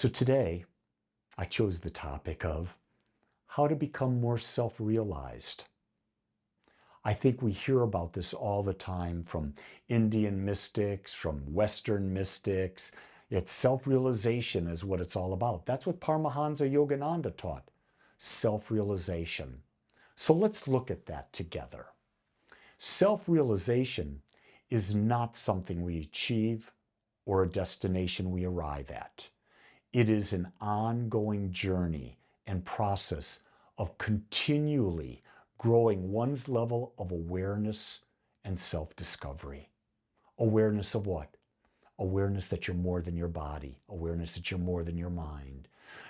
So today, I chose the topic of how to become more self-realized. I think we hear about this all the time from Indian mystics, from Western mystics. It's self-realization is what it's all about. That's what Paramahansa Yogananda taught, self-realization. So let's look at that together. Self-realization is not something we achieve or a destination we arrive at. It is an ongoing journey and process of continually growing one's level of awareness and self-discovery. Awareness of what? Awareness that you're more than your body. Awareness that you're more than your mind.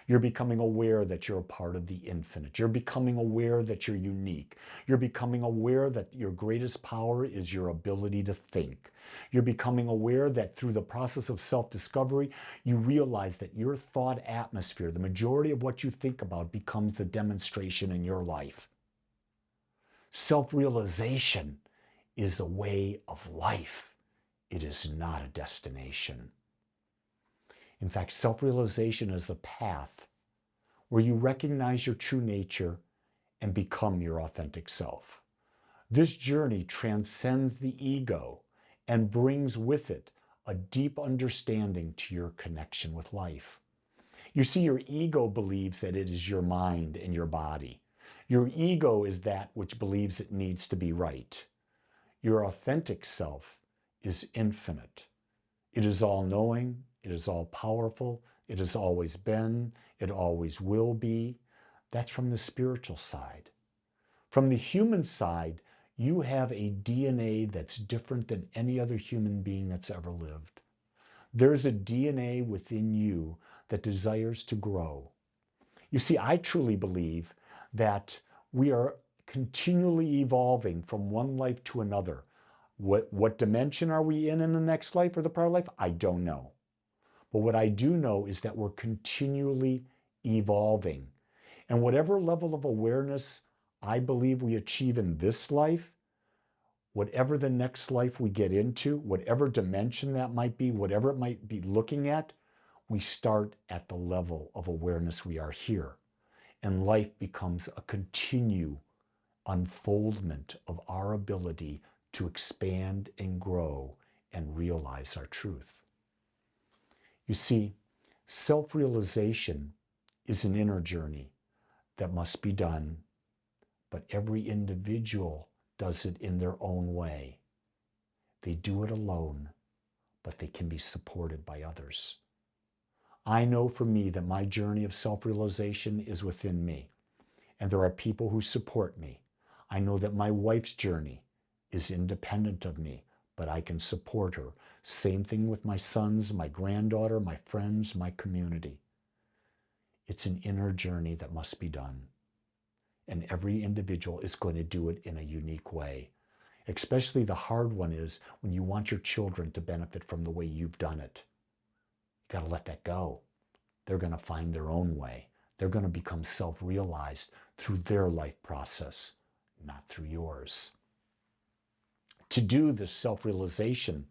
You're becoming aware that you're a part of the infinite. You're becoming aware that you're unique. You're becoming aware that your greatest power is your ability to think. You're becoming aware that through the process of self-discovery, you realize that your thought atmosphere, the majority of what you think about, becomes the demonstration in your life. Self-realization is a way of life. It is not a destination. In fact, self-realization is a path where you recognize your true nature and become your authentic self. This journey transcends the ego and brings with it a deep understanding to your connection with life. You see, your ego believes that it is your mind and your body. Your ego is that which believes it needs to be right. Your authentic self is infinite. It is all-knowing, it is all-powerful, it has always been, it always will be. That's from the spiritual side. From the human side, you have a DNA that's different than any other human being that's ever lived. There's a DNA within you that desires to grow. You see, I truly believe that we are continually evolving from one life to another. What dimension are we in the next life or the prior life? I don't know. But what I do know is that we're continually evolving. And whatever level of awareness I believe we achieve in this life, whatever the next life we get into, whatever dimension that might be, whatever it might be looking at, we start at the level of awareness we are here. And life becomes a continued unfoldment of our ability to expand and grow and realize our truth. You see, self-realization is an inner journey that must be done, but every individual does it in their own way. They do it alone, but they can be supported by others. I know for me that my journey of self-realization is within me, and there are people who support me. I know that my wife's journey is independent of me, but I can support her. Same thing with my sons, my granddaughter, my friends, my community. It's an inner journey that must be done. And every individual is going to do it in a unique way. Especially the hard one is when you want your children to benefit from the way you've done it. You got to let that go. They're going to find their own way. They're going to become self-realized through their life process, not through yours. To do this self-realization,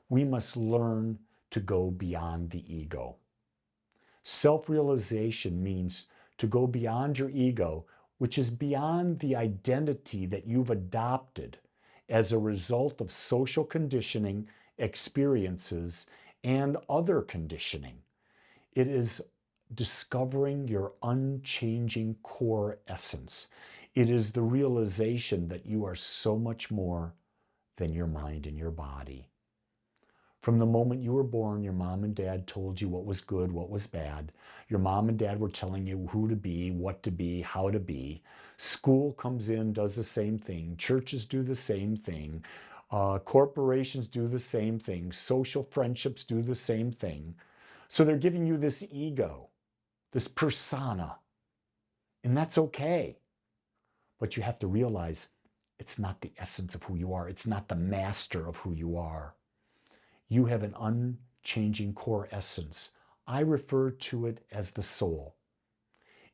we must learn to go beyond the ego. Self-realization means to go beyond your ego, which is beyond the identity that you've adopted as a result of social conditioning, experiences, and other conditioning. It is discovering your unchanging core essence. It is the realization that you are so much more than your mind and your body. From the moment you were born, your mom and dad told you what was good, what was bad. Your mom and dad were telling you who to be, what to be, how to be. School comes in, does the same thing. Churches do the same thing. Corporations do the same thing. Social friendships do the same thing. So they're giving you this ego, this persona, and that's okay. But you have to realize it's not the essence of who you are. It's not the master of who you are. You have an unchanging core essence. I refer to it as the soul.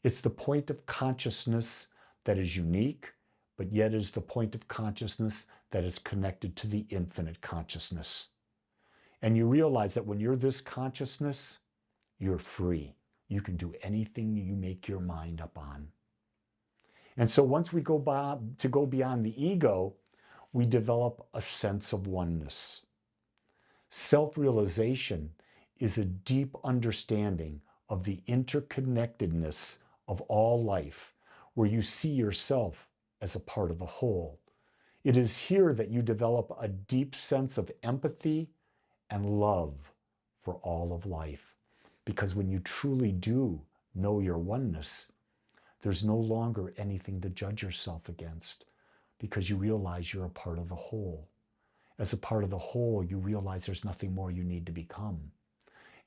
It's the point of consciousness that is unique, but yet is the point of consciousness that is connected to the infinite consciousness. And you realize that when you're this consciousness, you're free. You can do anything you make your mind up on. And so once we go beyond the ego, we develop a sense of oneness. Self-realization is a deep understanding of the interconnectedness of all life, where you see yourself as a part of the whole. It is here that you develop a deep sense of empathy and love for all of life. Because when you truly do know your oneness, there's no longer anything to judge yourself against, because you realize you're a part of the whole. As a part of the whole, you realize there's nothing more you need to become.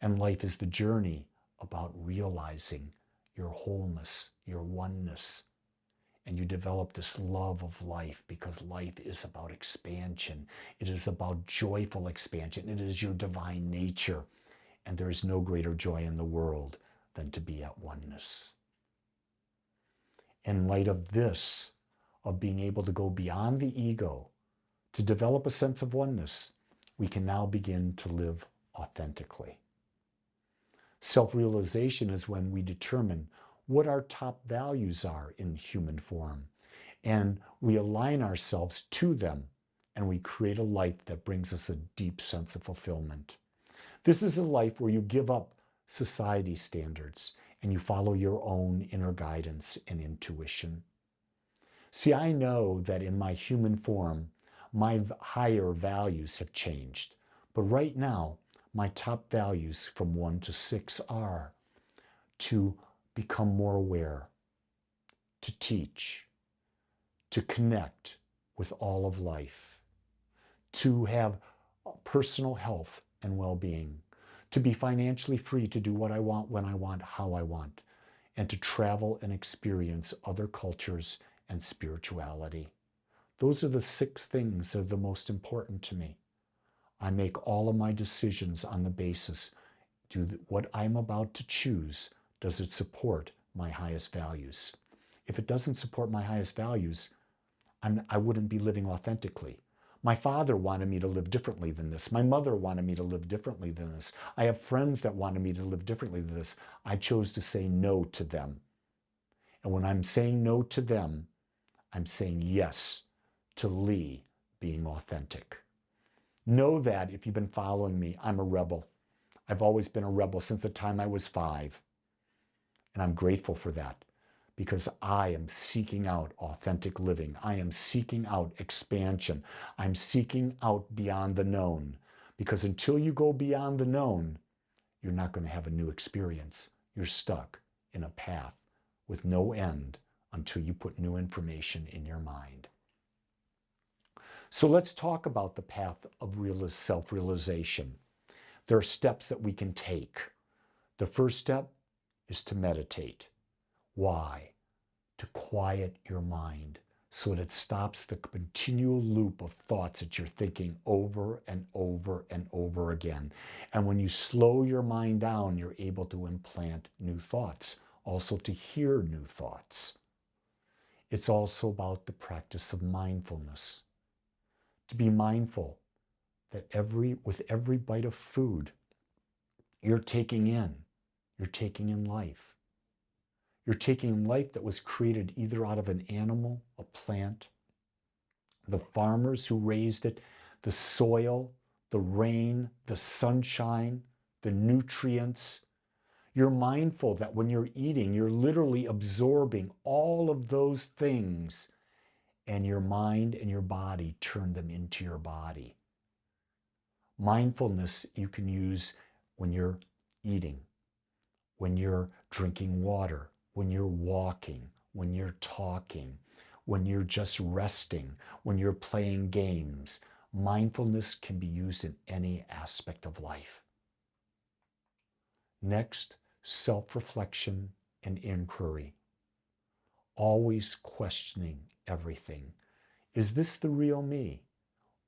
And life is the journey about realizing your wholeness, your oneness. And you develop this love of life, because life is about expansion. It is about joyful expansion. It is your divine nature. And there is no greater joy in the world than to be at oneness. In light of this, of being able to go beyond the ego, to develop a sense of oneness, we can now begin to live authentically. Self-realization is when we determine what our top values are in human form, and we align ourselves to them, and we create a life that brings us a deep sense of fulfillment. This is a life where you give up society standards and you follow your own inner guidance and intuition. See, I know that in my human form, my higher values have changed. But right now, my top values from 1 to 6 are to become more aware, to teach, to connect with all of life, to have personal health and well-being, to be financially free to do what I want, when I want, how I want, and to travel and experience other cultures and spirituality. Those are the 6 things that are the most important to me. I make all of my decisions on the basis, what I'm about to choose, does it support my highest values? If it doesn't support my highest values, I wouldn't be living authentically. My father wanted me to live differently than this. My mother wanted me to live differently than this. I have friends that wanted me to live differently than this. I chose to say no to them. And when I'm saying no to them, I'm saying yes to Lee being authentic. Know that if you've been following me, I'm a rebel. I've always been a rebel since the time I was 5. And I'm grateful for that, because I am seeking out authentic living. I am seeking out expansion. I'm seeking out beyond the known, because until you go beyond the known, you're not going to have a new experience. You're stuck in a path with no end until you put new information in your mind. So let's talk about the path of self-realization. There are steps that we can take. The first step is to meditate. Why? To quiet your mind so that it stops the continual loop of thoughts that you're thinking over and over and over again. And when you slow your mind down, you're able to implant new thoughts, also to hear new thoughts. It's also about the practice of mindfulness. To be mindful that with every bite of food you're taking in life. You're taking life that was created either out of an animal, a plant, the farmers who raised it, the soil, the rain, the sunshine, the nutrients. You're mindful that when you're eating, you're literally absorbing all of those things, and your mind and your body turn them into your body. Mindfulness you can use when you're eating, when you're drinking water, when you're walking, when you're talking, when you're just resting, when you're playing games. Mindfulness can be used in any aspect of life. Next, self-reflection and inquiry. Always questioning everything. Is this the real me?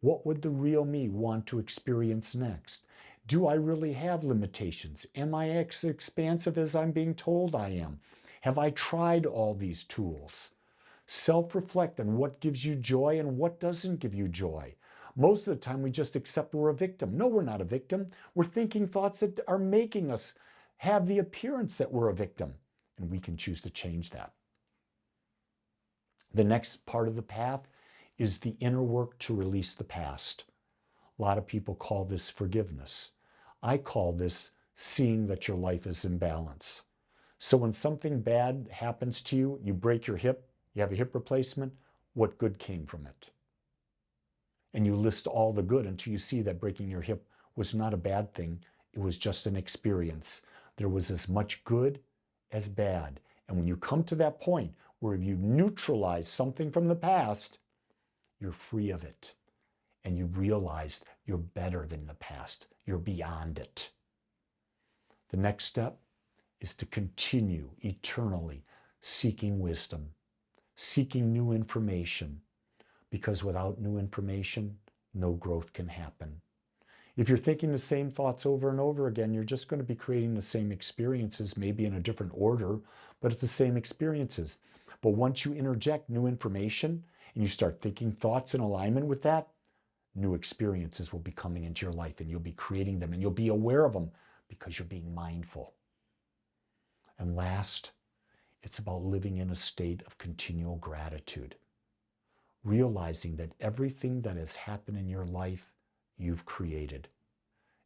What would the real me want to experience next? Do I really have limitations? Am I as expansive as I'm being told I am? Have I tried all these tools? Self-reflect on what gives you joy and what doesn't give you joy. Most of the time we just accept we're a victim. No, we're not a victim. We're thinking thoughts that are making us have the appearance that we're a victim, and we can choose to change that. The next part of the path is the inner work to release the past. A lot of people call this forgiveness. I call this seeing that your life is in balance. So when something bad happens to you, you break your hip, you have a hip replacement, what good came from it? And you list all the good until you see that breaking your hip was not a bad thing. It was just an experience. There was as much good as bad. And when you come to that point where you neutralize something from the past, you're free of it. And you realize you're better than the past. You're beyond it. The next step is to continue eternally seeking wisdom, seeking new information, because without new information, no growth can happen. If you're thinking the same thoughts over and over again, you're just going to be creating the same experiences, maybe in a different order, but it's the same experiences. But once you interject new information and you start thinking thoughts in alignment with that, new experiences will be coming into your life, and you'll be creating them, and you'll be aware of them because you're being mindful. And last, it's about living in a state of continual gratitude, realizing that everything that has happened in your life, you've created.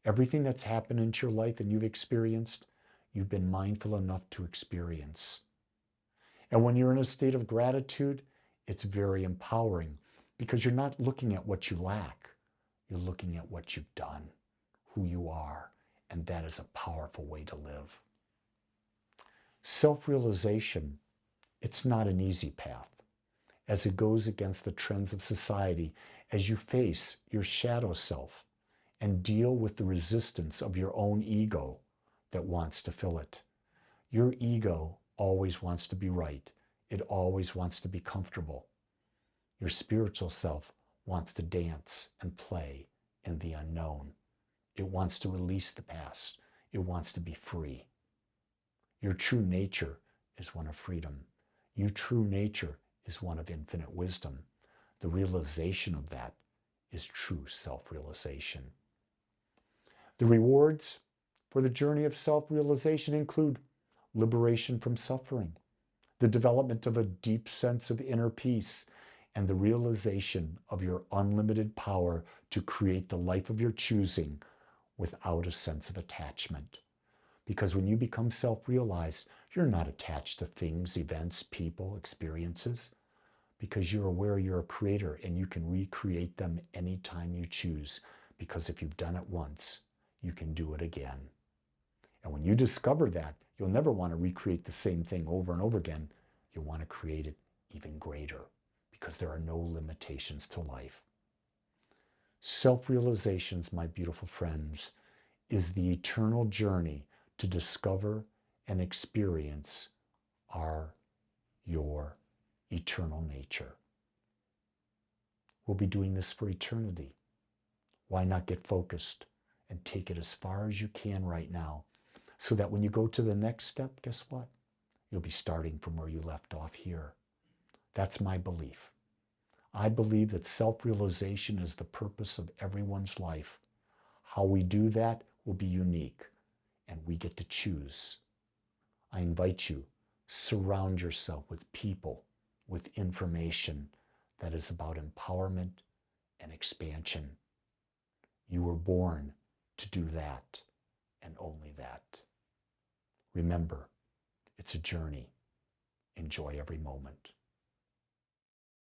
Everything that's happened into your life and you've experienced, you've been mindful enough to experience. And when you're in a state of gratitude, it's very empowering, because you're not looking at what you lack. You're looking at what you've done, who you are, and that is a powerful way to live. Self-realization, it's not an easy path, as it goes against the trends of society, as you face your shadow self and deal with the resistance of your own ego that wants to fill it. Your ego always wants to be right. It always wants to be comfortable. Your spiritual self wants to dance and play in the unknown. It wants to release the past. It wants to be free. Your true nature is one of freedom. Your true nature is one of infinite wisdom. The realization of that is true self-realization. The rewards for the journey of self-realization include liberation from suffering, the development of a deep sense of inner peace, and the realization of your unlimited power to create the life of your choosing without a sense of attachment. Because when you become self-realized, you're not attached to things, events, people, experiences, because you're aware you're a creator and you can recreate them anytime you choose. Because if you've done it once, you can do it again. And when you discover that, you'll never want to recreate the same thing over and over again. You'll want to create it even greater, because there are no limitations to life. Self-realizations, my beautiful friends, is the eternal journey to discover and experience your eternal nature. We'll be doing this for eternity. Why not get focused and take it as far as you can right now, so that when you go to the next step, guess what? You'll be starting from where you left off here. That's my belief. I believe that self-realization is the purpose of everyone's life. How we do that will be unique, and we get to choose. I invite you, surround yourself with people, with information that is about empowerment and expansion. You were born to do that, and only that. Remember, it's a journey. Enjoy every moment.